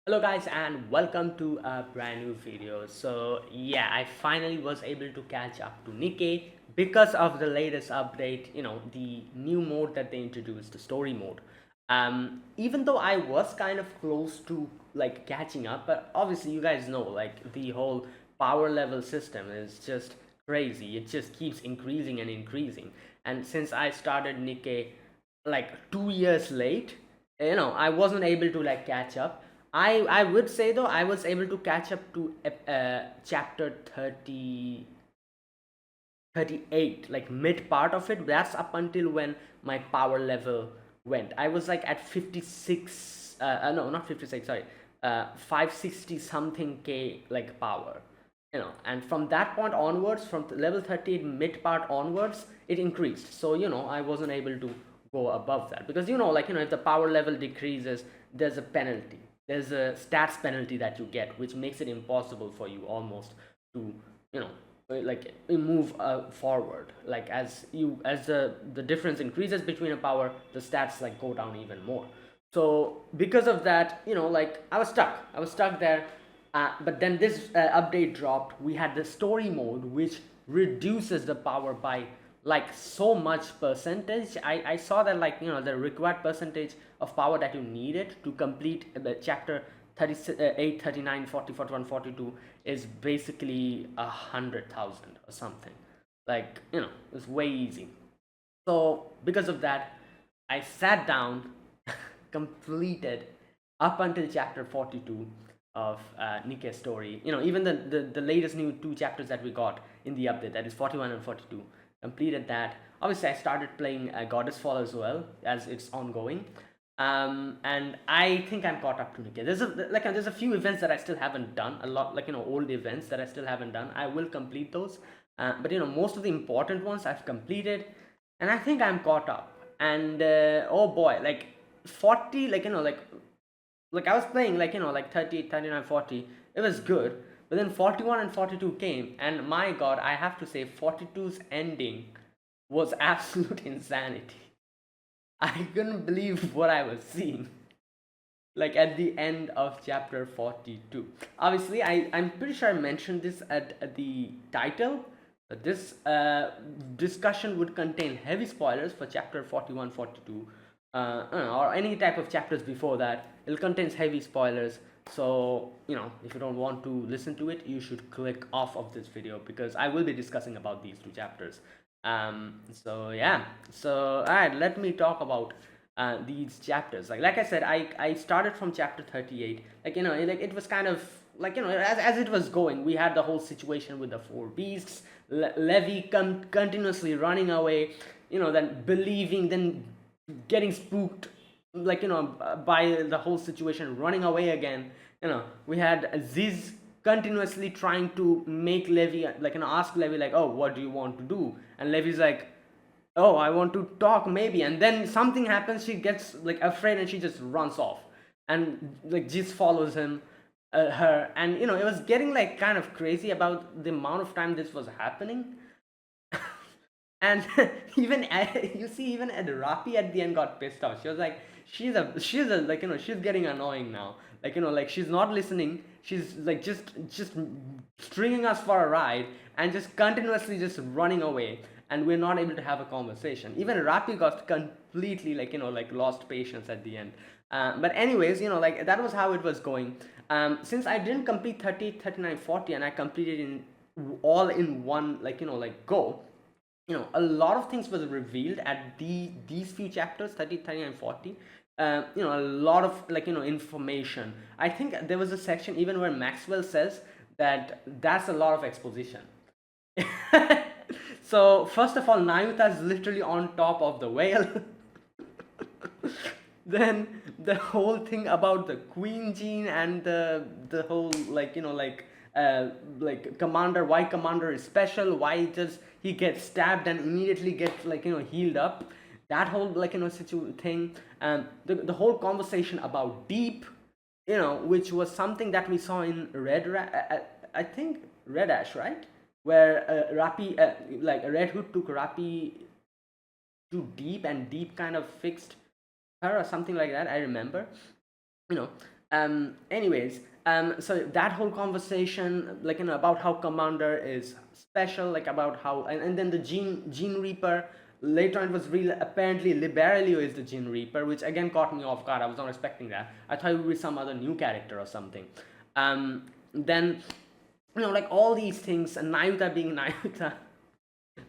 Hello guys and welcome to a brand new video. So yeah, I finally was able to catch up to Nikke because of the latest update, the new mode that they introduced, the story mode. Even though I was kind of close to like catching up, but obviously you guys know like the whole power level system is just crazy. It just keeps increasing and increasing. And since I started Nikke like 2 years late, I wasn't able to like catch up. I would say though I was able to catch up to chapter 38, like mid part of it. That's up until when my power level went. I was like at 56, no, not 56, sorry, 560 something k like power, and from that point onwards, from level 38 mid part onwards, it increased. So I wasn't able to go above that because if the power level decreases, there's a penalty, there's a stats penalty that you get, which makes it impossible for you almost to you know like move forward. Like as the difference increases between a power, the stats like go down even more. So because of that, like I was stuck there. But then this update dropped. We had the story mode, which reduces the power by like so much percentage. I saw that like the required percentage of power that you needed to complete the chapter 38, 39, 40, 41, 42 is basically 100,000 or something. Like it's way easy. So because of that, I sat down, completed up until chapter 42 of Nikke's story. Even the latest new two chapters that we got in the update, that is 41 and 42, completed that. Obviously, I started playing Goddess Fall as well as it's ongoing. And I think I'm caught up to Nikke. There's a few events that I still haven't done. A lot, like old events that I still haven't done. I will complete those. But most of the important ones I've completed, and I think I'm caught up. And oh boy, like 40, like I was playing like 30, 39, 40. It was good. But then 41 and 42 came, and my god, I have to say 42's ending was absolute insanity. I couldn't believe what I was seeing. Like at the end of chapter 42. Obviously, I'm pretty sure I mentioned this at the title. But this discussion would contain heavy spoilers for chapter 41, 42, or any type of chapters before that. It contains heavy spoilers. So, if you don't want to listen to it, you should click off of this video because I will be discussing about these two chapters. So yeah. So alright, let me talk about these chapters. Like I said, I started from chapter 38. Like it was kind of like as it was going, we had the whole situation with the four beasts, Levi continuously running away, then believing, then getting spooked, like by the whole situation, running away again. We had Ziz continuously trying to make Levi, like ask Levi like, oh, what do you want to do? And Levi's like, oh, I want to talk maybe. And then something happens, she gets like afraid and she just runs off, and like Jiz follows her. And it was getting like kind of crazy about the amount of time this was happening. And even you see, even Rapi at the end got pissed off. She was like, she's a like she's getting annoying now. Like she's not listening. She's like just stringing us for a ride and just continuously just running away, and we're not able to have a conversation. Even Rapi got completely like lost patience at the end. But anyways, like that was how it was going. Since I didn't complete 30, 39, 40, and I completed in all in one like go, a lot of things was revealed at these few chapters, 30, 30 and 40. A lot of information. I think there was a section even where Maxwell says that that's a lot of exposition. So first of all, Nayuta is literally on top of the whale. Then the whole thing about the queen gene and the whole commander, why commander is special, why does he get stabbed and immediately get healed up, that whole thing. The whole conversation about deep, which was something that we saw in I think Red Ash, right, where Rapi, like Red Hood took Rapi to deep, and deep kind of fixed her or something like that, I remember. you know Anyways, so that whole conversation, like, about how Commander is special, like about how, and then the Gene Reaper. Later on, it was real. Apparently, Liberalio is the Gene Reaper, which again caught me off guard. I was not expecting that. I thought it would be some other new character or something. Then, like all these things, and Nayuta being Nayuta,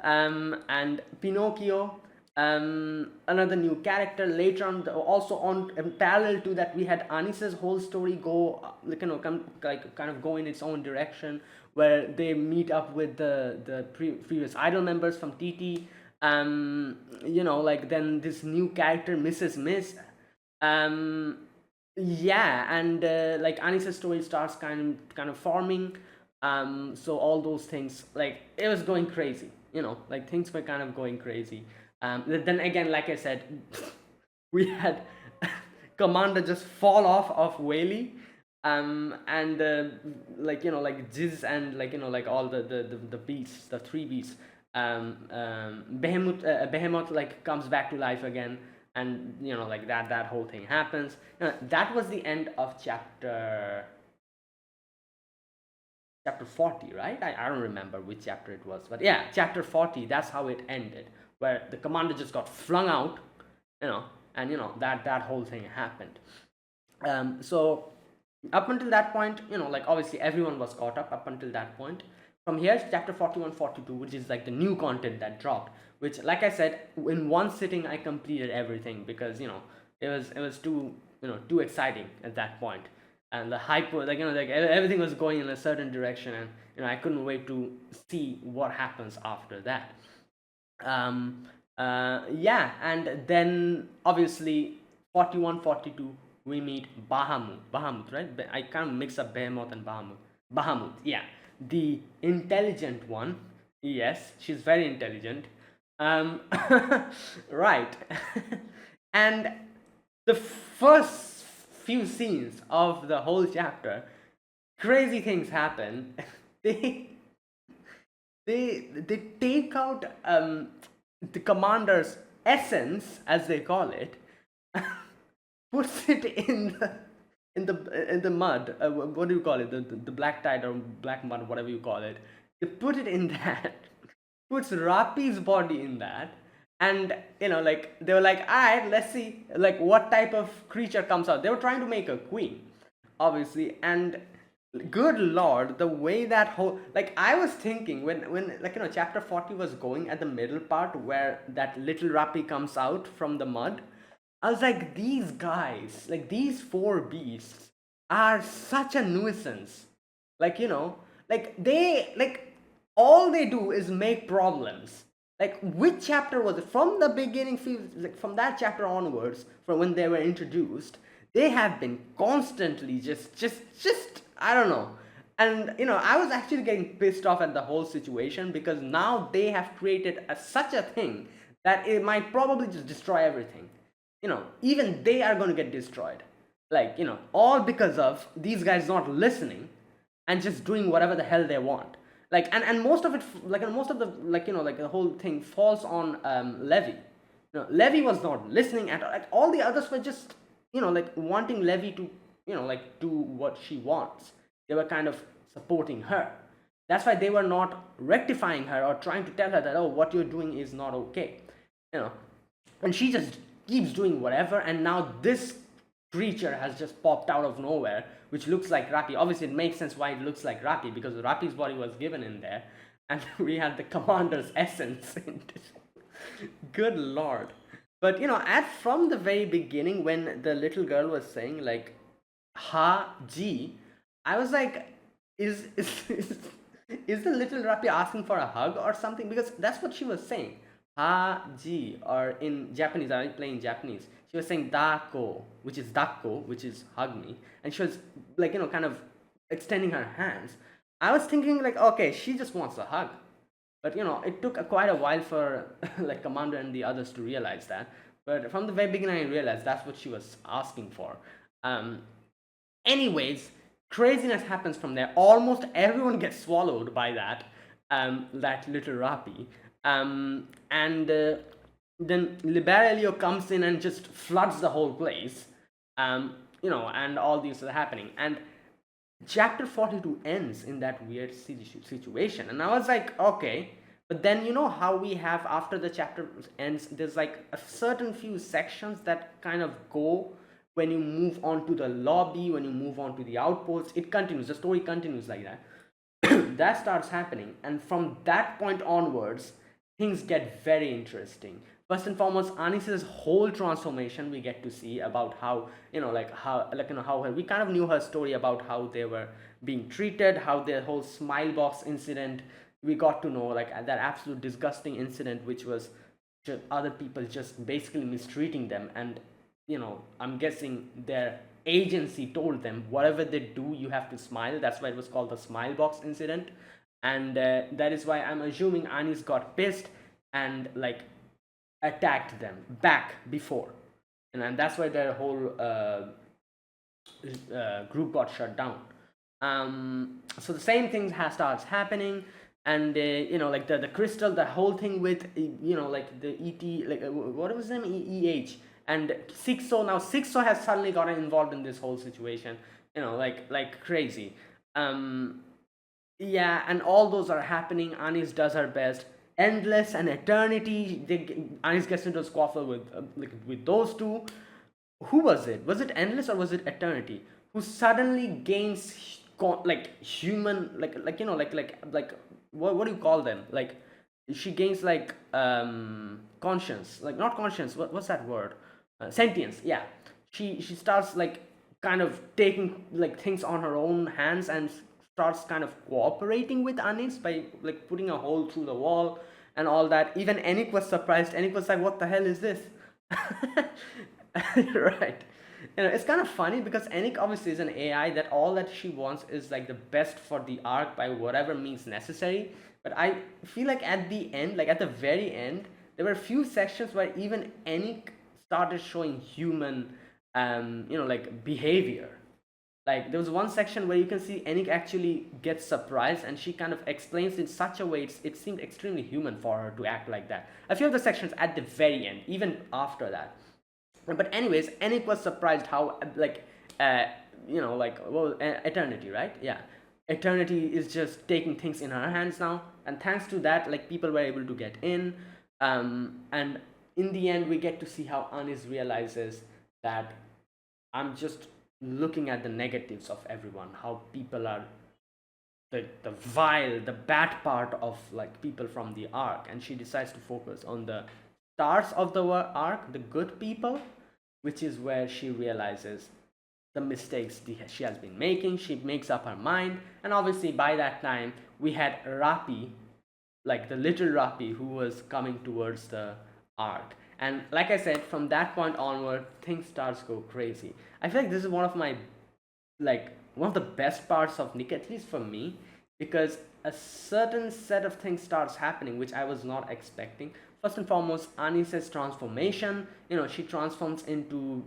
and Pinocchio, another new character. Later on, also on parallel to that, we had Anisa's whole story go, kind of go in its own direction, where they meet up with the previous idol members from TT. Like then this new character, Mrs. Miss. Um, yeah, and like Anisa's story starts kind of forming. So all those things, like it was going crazy, like things were kind of going crazy. Then again, like I said, we had Commander just fall off of Whaley, and like Jiz, and like all the beasts, the three beasts. Behemoth like comes back to life again, and like that whole thing happens. That was the end of chapter 40, right? I don't remember which chapter it was, but yeah, chapter 40, that's how it ended, where the Commander just got flung out, and that whole thing happened. So up until that point, like obviously everyone was caught up until that point. From here, chapter 41, 42, which is like the new content that dropped, which, like I said, in one sitting I completed everything, because it was too exciting at that point, and the hype was like everything was going in a certain direction, and I couldn't wait to see what happens after that. Yeah, and then obviously 41, 42, we meet Bahamut, right? I can't mix up Behemoth and Bahamut, yeah, the intelligent one. Yes, she's very intelligent. um right. And the first few scenes of the whole chapter, crazy things happen. they they take out the Commander's essence, as they call it, puts it in the mud. What do you call it? The black tide or black mud, whatever you call it. They put it in that. Puts Rapi's body in that, and like they were like, all right, let's see like what type of creature comes out. They were trying to make a queen, obviously, and good lord, the way that whole, like I was thinking when like chapter 40 was going at the middle part where that little Rapi comes out from the mud. I was like, these guys, like these four beasts, are such a nuisance. Like, like they, like, all they do is make problems. Like, which chapter was it? From the beginning, like from that chapter onwards, from when they were introduced, they have been constantly just, I don't know. And, I was actually getting pissed off at the whole situation, because now they have created such a thing that it might probably just destroy everything. Even they are going to get destroyed, like, all because of these guys not listening and just doing whatever the hell they want. Like, and most of it, like, and most of the, like the whole thing falls on Levy. Levy was not listening at all. Like, all the others were just like wanting Levy to like do what she wants. They were kind of supporting her. That's why they were not rectifying her or trying to tell her that, oh, what you're doing is not okay. And she just keeps doing whatever, and now this creature has just popped out of nowhere, which looks like Rapi. Obviously, it makes sense why it looks like Rapi, because Rapi's body was given in there, and we had the Commander's essence in it. Good lord. But at from the very beginning, when the little girl was saying like ha ji, I was like, is the little Rapi asking for a hug or something? Because that's what she was saying. Ha ji, or in Japanese, I was playing Japanese. She was saying dako, which is dako, which is hug me, and she was like kind of extending her hands. I was thinking like, okay, she just wants a hug, but it took quite a while for like Commander and the others to realize that. But from the very beginning, I realized that's what she was asking for. Um, Anyways, craziness happens from there. Almost everyone gets swallowed by that little Rapi. And then Liberalio comes in and just floods the whole place. and all these are happening. And chapter 42 ends in that weird situation, and I was like, okay. But then how we have, after the chapter ends, there's like a certain few sections that kind of go when you move on to the lobby, when you move on to the outpost, it continues, the story continues like that. That starts happening, and from that point onwards things get very interesting. First and foremost, Anis's whole transformation we get to see, about how how we kind of knew her story about how they were being treated, how their whole smile box incident, we got to know, like that absolute disgusting incident, which was just other people just basically mistreating them. And I'm guessing their agency told them, whatever they do, you have to smile. That's why it was called the smile box incident. And that is why I'm assuming Anis got pissed and like attacked them back before. And that's why their whole group got shut down. So the same thing starts happening. And like the crystal, the whole thing with like the et, like what was his name, and Sixo. Now Sixo has suddenly gotten involved in this whole situation, like crazy. Yeah, and all those are happening. Anis does her best. Endless and Eternity, Anis gets into a squaffle with with those two. Who was it? Was it Endless or was it Eternity? Who suddenly gains like human, like what do you call them? Like she gains like conscience, like not conscience. What's that word? Sentience. Yeah, she starts like kind of taking like things on her own hands, and starts kind of cooperating with Anis by like putting a hole through the wall and all that. Even Enik was surprised. Enik was like, "What the hell is this?" Right. It's kind of funny because Enik obviously is an AI that all that she wants is like the best for the arc by whatever means necessary. But I feel like at the end, like at the very end, there were a few sections where even Enik started showing human, like behavior. Like there was one section where you can see Enik actually gets surprised, and she kind of explains in such a way it seemed extremely human for her to act like that. A few of the sections at the very end, even after that. But anyways, Enik was surprised how like well, Eternity, right? Yeah, Eternity is just taking things in her hands now, and thanks to that, like people were able to get in. And in the end, we get to see how Anis realizes that I'm just looking at the negatives of everyone, how people are the vile, the bad part of like people from the arc, and she decides to focus on the stars of the arc, the good people, which is where she realizes the mistakes she has been making. She makes up her mind, and obviously by that time we had Rapi, like the little Rapi, who was coming towards the arc. And like I said, from that point onward, things starts go crazy. I feel like this is one of my like one of the best parts of Nikke, at least for me, because a certain set of things starts happening which I was not expecting. First and foremost, Anis's transformation. She transforms into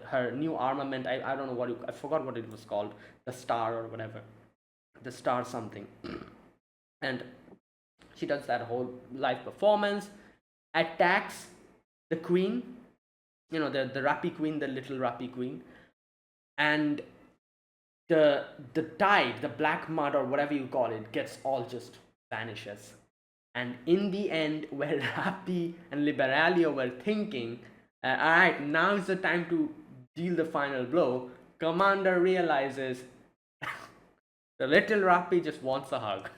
her new armament. I don't know I forgot what it was called, the star or whatever, the star something. And she does that whole live performance, attacks the queen, the Rapi queen, the little Rapi queen, and the tide, the black mud or whatever you call it, gets all just vanishes. And in the end, where Rapi and Liberalio were thinking, all right, now is the time to deal the final blow, Commander realizes the little Rapi just wants a hug.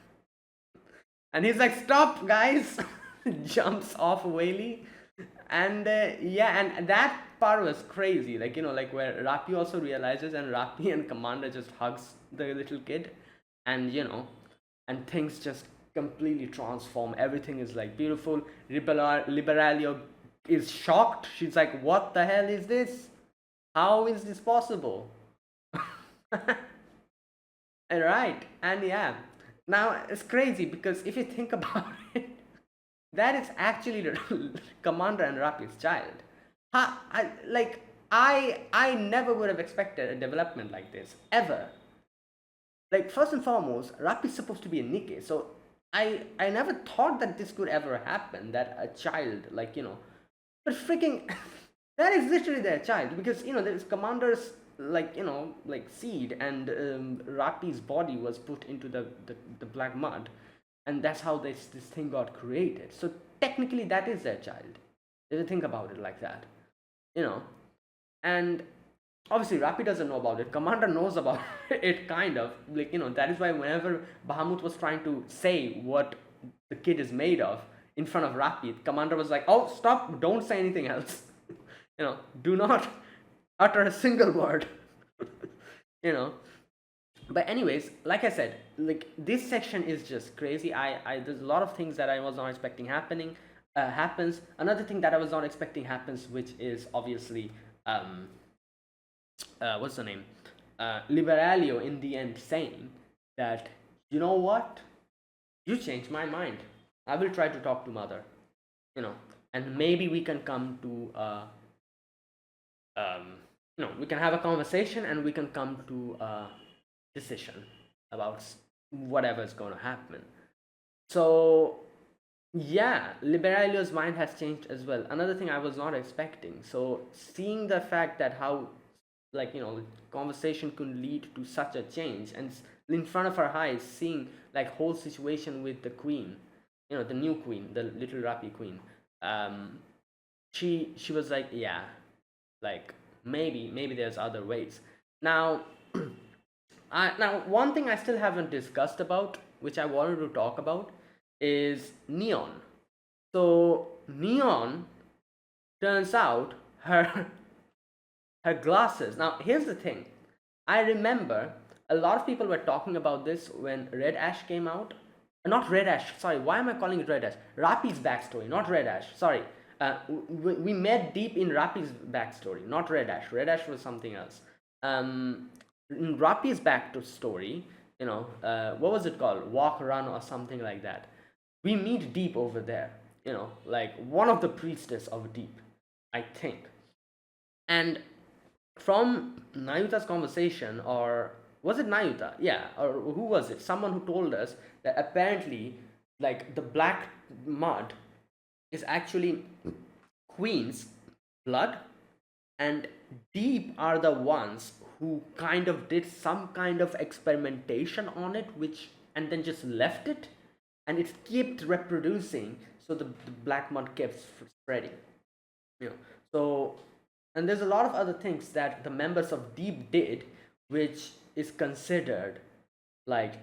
And he's like, stop, guys! Jumps off Whaley. And yeah, and that part was crazy. Like, like where Rapi also realizes, and Rapi and Commander just hugs the little kid. And, and things just completely transform. Everything is like beautiful. Liberalio is shocked. She's like, what the hell is this? How is this possible? Right. And yeah, now it's crazy because if you think about it, that is actually Commander and Rapi's child. I never would have expected a development like this ever. Like, first and foremost, Rapi's supposed to be a Nikke, so I never thought that this could ever happen, that a child, like, but freaking that is literally their child, because there's Commander's like like seed, and Rapi's body was put into the black mud, and that's how this thing got created. So technically that is their child, if you think about it like that, you know. And obviously Rapi doesn't know about it, Commander knows about it, kind of, like, that is why whenever Bahamut was trying to say what the kid is made of in front of Rapi, Commander was like, oh, stop, don't say anything else. Do not utter a single word. you know but anyways, like I said, like, this section is just crazy. I There's a lot of things that I was not expecting happens. Another thing that I was not expecting happens, which is obviously, what's the name, Liberalio in the end saying that, you know what, you changed my mind, I will try to talk to mother, you know and maybe we can come to um, we can have a conversation, and we can come to a decision about whatever is going to happen. So yeah, Liberalio's mind has changed as well. Another thing I was not expecting. So seeing the fact that how, like, conversation could lead to such a change, and in front of our eyes, seeing like whole situation with the queen, the new queen, the little Rapi queen. She was like, yeah, like, maybe there's other ways. Now, now one thing I still haven't discussed about, which I wanted to talk about, is Neon. So Neon, turns out, her her glasses. Now here's the thing. I remember a lot of people were talking about this when Red Ash came out. Not Red Ash, sorry, why am I calling it Red Ash? Rapi's backstory, not Red Ash, sorry. We met deep in Rapi's backstory, not Red Ash. Red Ash was something else. In Rapi's backstory, what was it called? Walk, Run, or something like that. We meet Deep over there, like one of the priestess of Deep, I think. And from Nayuta's conversation, or was it Nayuta? Yeah, or who was it? Someone who told us that apparently, like, the black mud is actually Queen's blood, and Deep are the ones who kind of did some kind of experimentation on it, which, and then just left it, and it kept reproducing, so the black mud kept spreading. So, and there's a lot of other things that the members of Deep did, which is considered, like,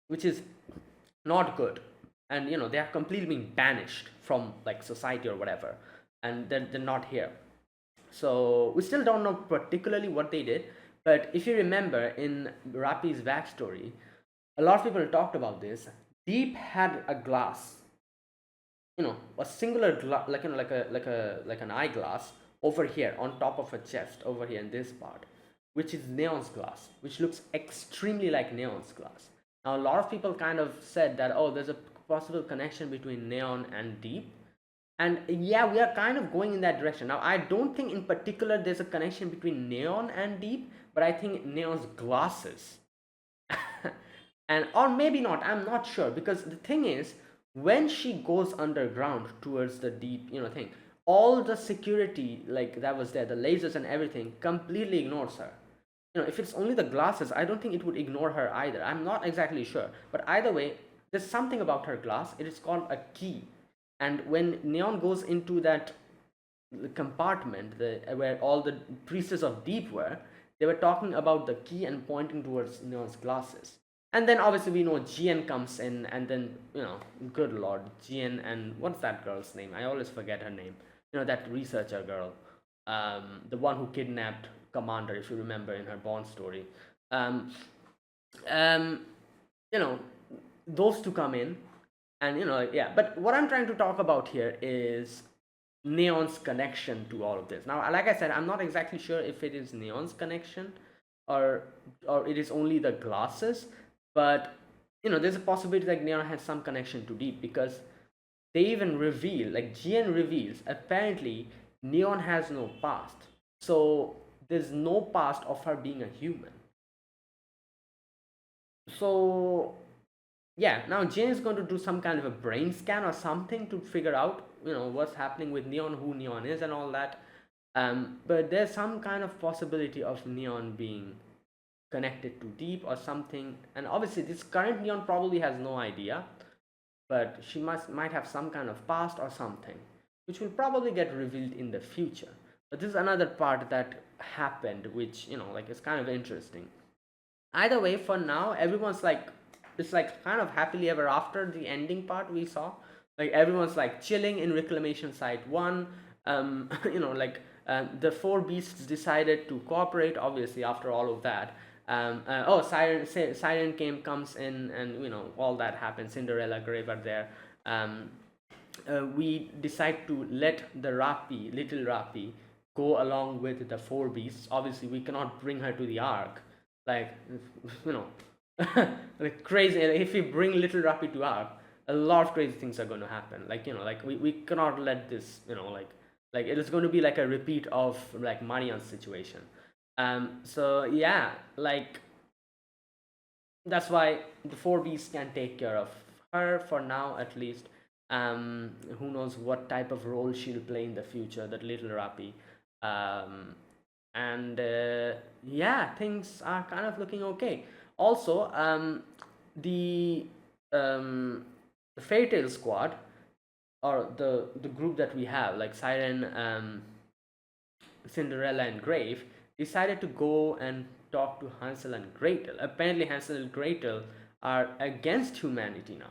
which is not good, and they are completely being banished from, like, society or whatever, and they're not here. So we still don't know particularly what they did, but if you remember in Rapi's backstory, a lot of people talked about this. Deep had a glass, a singular glass, like, like an eyeglass over here on top of a chest over here in this part, which is Neon's glass, which looks extremely like Neon's glass. Now a lot of people kind of said that, oh, there's a possible connection between Neon and Deep, and yeah, we are kind of going in that direction. Now I don't think in particular there's a connection between Neon and Deep, but I think Neon's glasses and, or maybe not, I'm not sure, because the thing is, when she goes underground towards the Deep, thing, all the security, like, that was there, the lasers and everything, completely ignores her. If it's only the glasses, I don't think it would ignore her either. I'm not exactly sure, but either way, there's something about her glass. It is called a key, and when Neon goes into that compartment, where all the priestess of Deep were, they were talking about the key and pointing towards Neon's glasses. And then obviously we know Jian comes in, and then, good lord, Jian, and what's that girl's name? I always forget her name. That researcher girl, the one who kidnapped Commander, if you remember, in her Bond story. Um, um, those two come in, and, yeah. But what I'm trying to talk about here is Neon's connection to all of this. Now, like I said, I'm not exactly sure if it is Neon's connection, or it is only the glasses, but there's a possibility that Neon has some connection to Deep, because they even reveal, like, Jian reveals, apparently Neon has no past, so there's no past of her being a human. So yeah, now Jane is going to do some kind of a brain scan or something to figure out, what's happening with Neon, who Neon is, and all that. But there's some kind of possibility of Neon being connected to Deep or something. And obviously, this current Neon probably has no idea, but she might have some kind of past or something, which will probably get revealed in the future. But this is another part that happened, which like is kind of interesting. Either way, for now, everyone's like, it's like kind of happily ever after the ending part we saw. Like everyone's like chilling in Reclamation Site 1. Like the four beasts decided to cooperate, obviously, after all of that. Siren comes in, and all that happens. Cinderella, Grave are there. We decide to let the Rapi, little Rapi, go along with the four beasts. Obviously, we cannot bring her to the Ark. Like, you know, like crazy. If we bring little Rapi to Ark, a lot of crazy things are going to happen. Like, we cannot let this, like it is going to be like a repeat of like Marian's situation. So yeah, like that's why the four beasts can take care of her for now, at least. Who knows what type of role she'll play in the future, that little Rapi. um, and yeah, things are kind of looking okay. Also, the the Fairy Tail squad, or the group that we have, like Siren, Cinderella, and Grave, decided to go and talk to Hansel and Gretel. Apparently, Hansel and Gretel are against humanity now.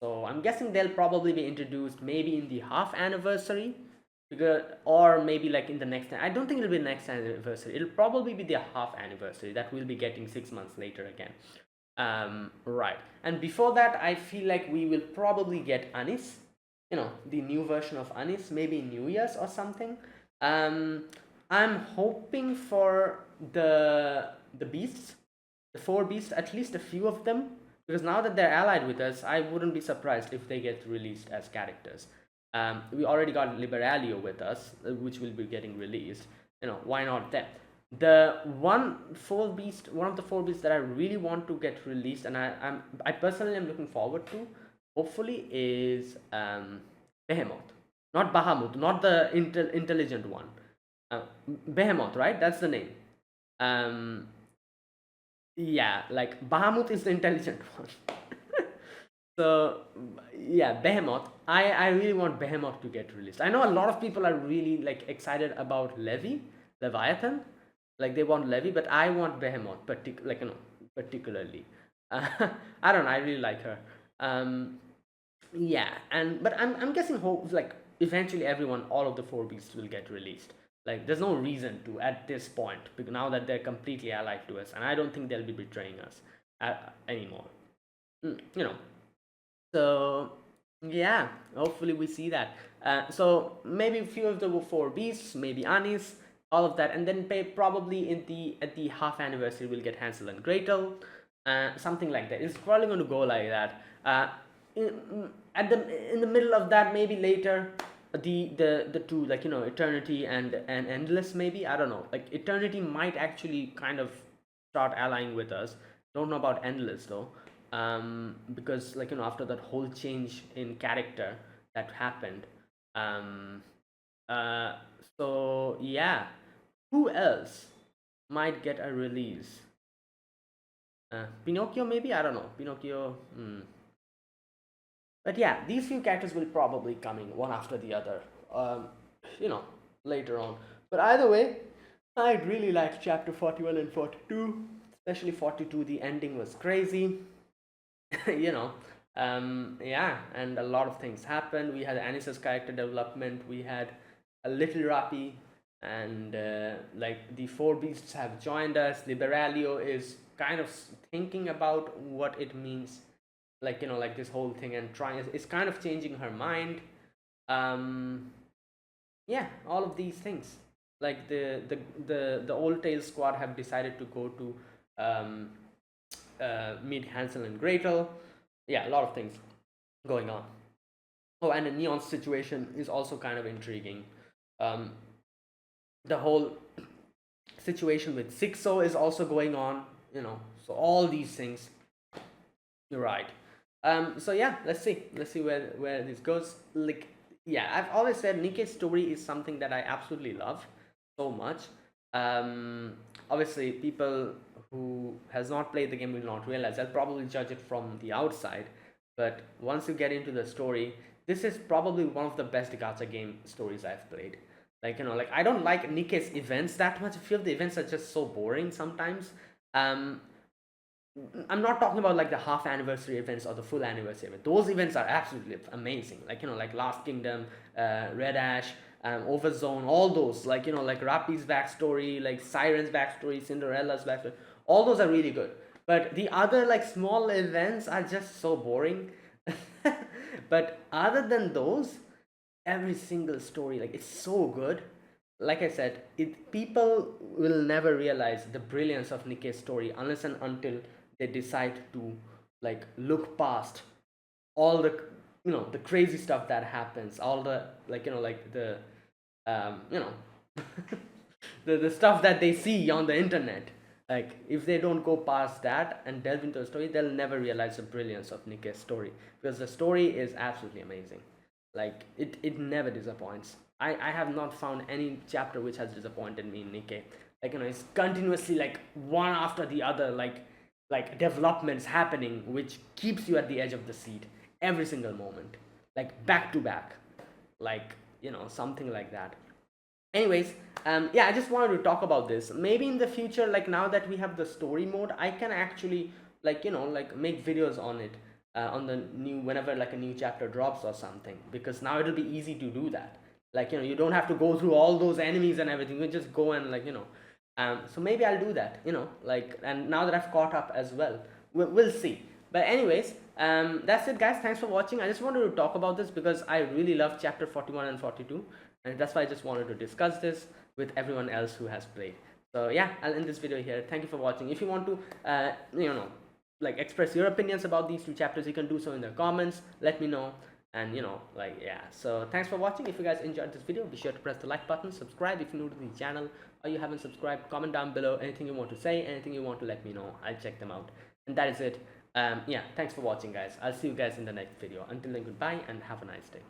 So I'm guessing they'll probably be introduced maybe in the half anniversary, because, or maybe like in the next. I don't think it'll be next anniversary. It'll probably be the half anniversary that we'll be getting 6 months later again. Right. And before that, I feel like we will probably get Anis. The new version of Anis, maybe New Year's or something. I'm hoping for the beasts, the four beasts, at least a few of them, because now that they're allied with us, I wouldn't be surprised if they get released as characters. We already got Liberalio with us, which will be getting released. Why not them? One of the four beasts that I really want to get released, and I personally am looking forward to, hopefully, is Behemoth, not Bahamut, not the intelligent one. Behemoth, right? That's the name. Um, yeah, like Bahamut is the intelligent one. So yeah, Behemoth. I really want Behemoth to get released. I know a lot of people are really like excited about Leviathan, like they want Levi, but I want Behemoth, particularly. I don't know. I really like her. Yeah, but I'm guessing hope like eventually all of the four beasts will get released. Like there's no reason to at this point, because now that they're completely allied to us, and I don't think they'll be betraying us anymore. Mm, you know. So yeah, hopefully we see that. So maybe a few of the four beasts, maybe Anis, all of that, and then probably at the half anniversary we'll get Hansel and Gretel, something like that. It's probably going to go like that. In the middle of that, maybe later, the two, like Eternity and Endless, maybe, I don't know. Like Eternity might actually kind of start allying with us. Don't know about Endless though. Because like after that whole change in character that happened. um uh so yeah, who else might get a release? Pinocchio, maybe, I don't know. Pinocchio. But yeah, these few characters will probably coming one after the other, um you know later on. But either way, I really liked chapter 41 and 42, especially 42. The ending was crazy. you know yeah, and a lot of things happened. We had Anis's character development, we had a little Rapi, and like the four beasts have joined us. Liberalio is kind of thinking about what it means, like like this whole thing, and trying, it's kind of changing her mind. um yeah, all of these things, like the old tail squad have decided to go to um meet Hansel and Gretel. Yeah, a lot of things going on. Oh, and the Neon situation is also kind of intriguing. Um, the whole situation with Sixo is also going on. So all these things. You're right. So yeah, let's see where this goes. Like yeah, I've always said Nikke's story is something that I absolutely love so much. Um, Obviously, people who has not played the game will not realize. They'll probably judge it from the outside, but once you get into the story, this is probably one of the best gacha game stories I've played. Like, like I don't like Nikke's events that much. I feel the events are just so boring sometimes. Um, I'm not talking about like the half anniversary events or the full anniversary event. Those events are absolutely amazing. Like like Last Kingdom, Red Ash, Overzone, all those. Like like Rappi's backstory, like Siren's backstory, Cinderella's backstory. All those are really good. But the other like small events are just so boring. But other than those, every single story like it's so good. Like I said, it people will never realize the brilliance of Nikke's story unless and until they decide to like look past all the the crazy stuff that happens, all the like like the you know the stuff that they see on the internet. Like if they don't go past that and delve into the story, they'll never realize the brilliance of Nikke's story, because the story is absolutely amazing. Like it never disappoints. I have not found any chapter which has disappointed me in Nikke. Like it's continuously like one after the other, like developments happening which keeps you at the edge of the seat every single moment, like back to back, like something like that. Anyways, yeah, I just wanted to talk about this. Maybe in the future, like now that we have the story mode, I can actually like like make videos on it, on the new whenever like a new chapter drops or something, because now it'll be easy to do that. Like you don't have to go through all those enemies and everything. You just go and like so maybe I'll do that, like, and now that I've caught up as well, we'll see. But anyways, that's it, guys. Thanks for watching. I just wanted to talk about this because I really love chapter 41 and 42, and that's why I just wanted to discuss this with everyone else who has played. So yeah, I'll end this video here. Thank you for watching. If you want to like express your opinions about these two chapters, you can do so in the comments. Let me know. And like, yeah, so thanks for watching. If you guys enjoyed this video, be sure to press the like button, subscribe if you're new to the channel or you haven't subscribed. Comment down below anything you want to say, anything you want to let me know. I'll check them out. And that is it. Yeah, thanks for watching, guys. I'll see you guys in the next video. Until then, goodbye and have a nice day.